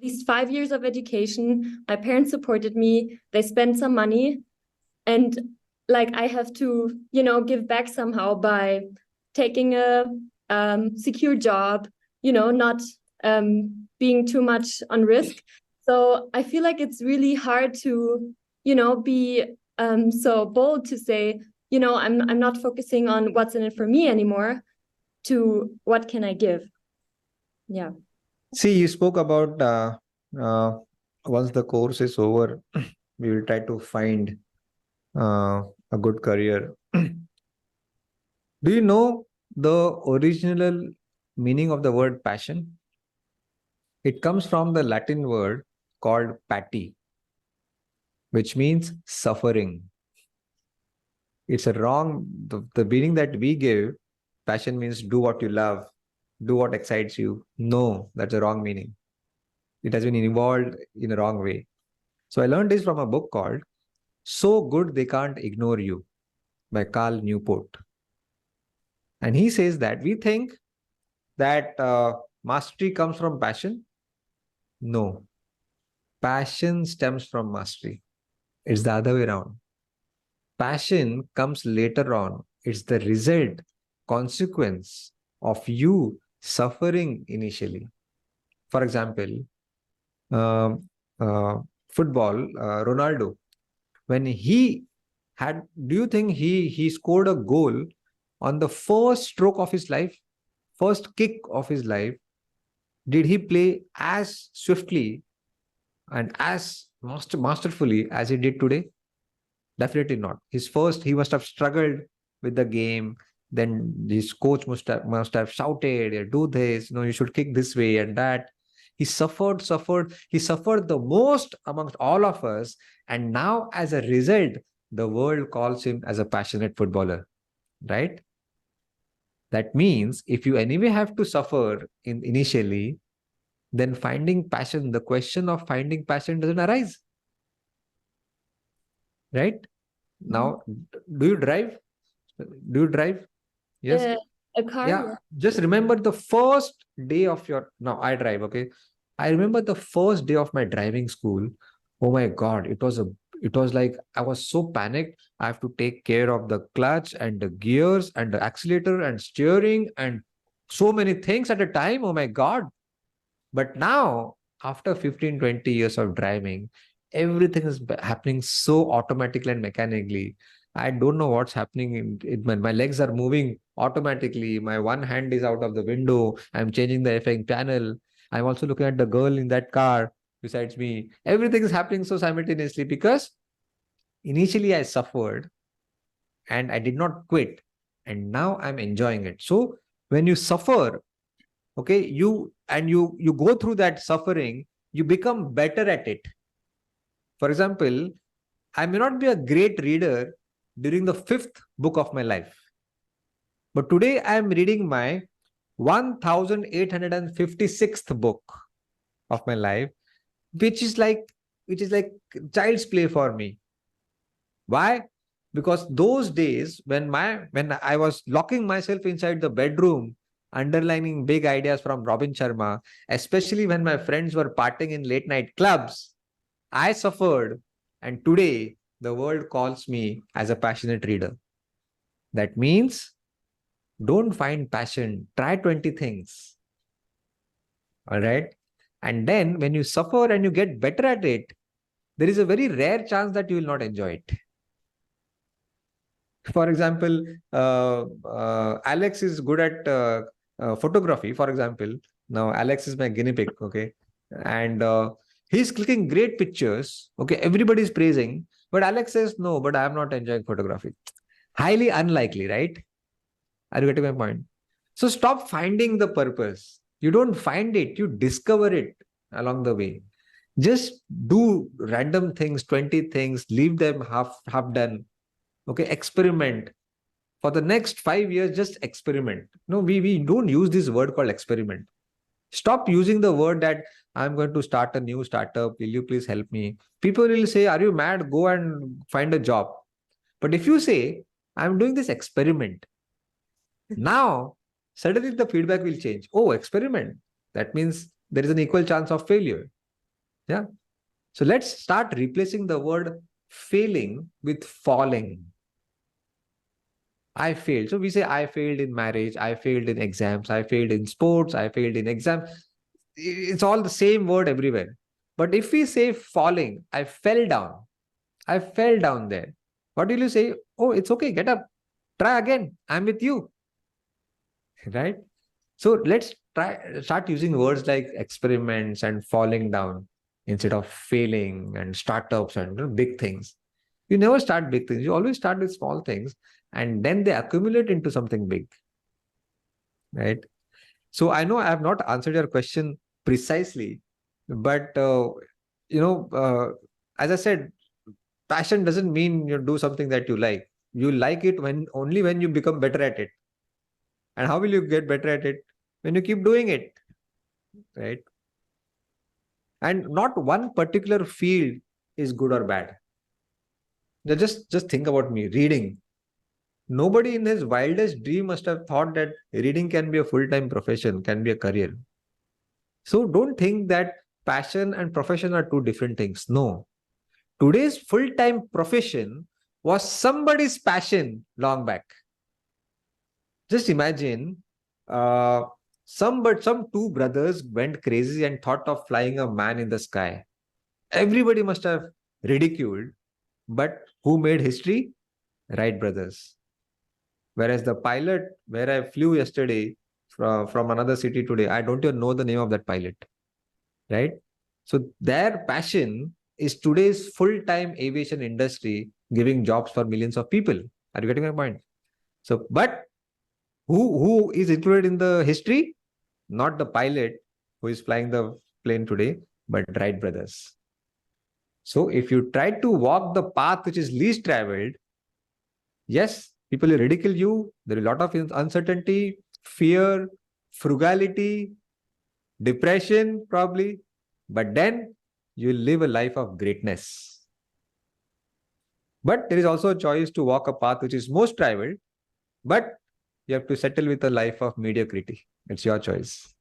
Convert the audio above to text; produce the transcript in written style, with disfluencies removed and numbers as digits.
least 5 years of education. My parents supported me. They spent some money, and like I have to, give back somehow by taking a secure job, not being too much on risk. So I feel like it's really hard to, be so bold to say, I'm not focusing on what's in it for me anymore, to what can I give. Yeah. See, you spoke about once the course is over, we will try to find a good career. Do you know the original meaning of the word passion? It comes from the Latin word called pati, which means suffering. It's a wrong, the meaning that we give, passion means do what you love, do what excites you. No, that's a wrong meaning. It has been evolved in a wrong way. So I learned this from a book called So Good They Can't Ignore You by Cal Newport. And he says that we think that mastery comes from passion. No, passion stems from mastery. It's the other way around. Passion comes later on. It's the result, consequence of you suffering initially. For example, um, football, Ronaldo, when he had, do you think he scored a goal on the first stroke of his life, first kick of his life? Did he play as swiftly and as masterfully as he did today? Definitely not. He must have struggled with the game. Then his coach must have shouted, "Yeah, do this, you should kick this way and that." He suffered. He suffered the most amongst all of us. And now, as a result, the world calls him as a passionate footballer, right? That means if you anyway have to suffer initially, then finding passion, the question of finding passion doesn't arise. Right? Now, do you drive? Do you drive? Yes. A car. Yeah. Just remember the first day of your. Now I drive. Okay. I remember the first day of my driving school. Oh my God! It was like I was so panicked. I have to take care of the clutch and the gears and the accelerator and steering and so many things at a time. Oh my God! But now, after 15, 20 years of driving, everything is happening so automatically and mechanically. I don't know what's happening my legs are moving automatically. My one hand is out of the window. I'm changing the FM channel. I'm also looking at the girl in that car besides me. Everything is happening so simultaneously because initially I suffered and I did not quit. And now I'm enjoying it. So when you suffer, okay, you go through that suffering, you become better at it. For example, I may not be a great reader during the 5th book of my life, but today I am reading my 1856th book of my life, which is like child's play for me. Why? Because those days when I was locking myself inside the bedroom, underlining big ideas from Robin Sharma, especially when my friends were partying in late night clubs, I suffered. And today, the world calls me as a passionate reader. That means don't find passion, try 20 things. All right. And then when you suffer and you get better at it, there is a very rare chance that you will not enjoy it. For example, Alex is good at photography, for example. Now, Alex is my guinea pig, okay? And he's clicking great pictures, okay? Everybody's praising, but Alex says, no, but I'm not enjoying photography. Highly unlikely, right? Are you getting my point? So stop finding the purpose. You don't find it, you discover it along the way. Just do random things, 20 things, leave them half done. Okay, experiment. For the next 5 years, just experiment. No, we don't use this word called experiment. Stop using the word that I'm going to start a new startup. Will you please help me? People will say, are you mad? Go and find a job. But if you say, I'm doing this experiment, now suddenly the feedback will change. Oh, experiment. That means there is an equal chance of failure. Yeah. So let's start replacing the word failing with falling. I failed. So we say I failed in marriage, I failed in exams, I failed in sports, I failed in exams. It's all the same word everywhere. But if we say falling, I fell down there. What will you say? Oh, it's okay, get up, try again. I'm with you. Right? So let's start using words like experiments and falling down instead of failing and startups and big things. You never start big things. You always start with small things and then they accumulate into something big. Right? So I know I have not answered your question precisely, but as I said, passion doesn't mean you do something that you like. You like it only when you become better at it. And how will you get better at it? When you keep doing it, right? And not one particular field is good or bad. Now just think about me reading. Nobody in his wildest dream must have thought that reading can be a full-time profession, can be a career. So don't think that passion and profession are two different things. No. Today's full-time profession was somebody's passion long back. Just imagine some two brothers went crazy and thought of flying a man in the sky. Everybody must have ridiculed, but who made history? Wright brothers. Whereas the pilot where I flew yesterday from another city today, I don't even know the name of that pilot. Right? So their passion is today's full-time aviation industry giving jobs for millions of people. Are you getting my point? So, but who is included in the history? Not the pilot who is flying the plane today, but Wright brothers. So if you try to walk the path which is least traveled, yes, people will ridicule you. There is a lot of uncertainty, fear, frugality, depression, probably. But then you will live a life of greatness. But there is also a choice to walk a path which is most traveled, but you have to settle with a life of mediocrity. It's your choice.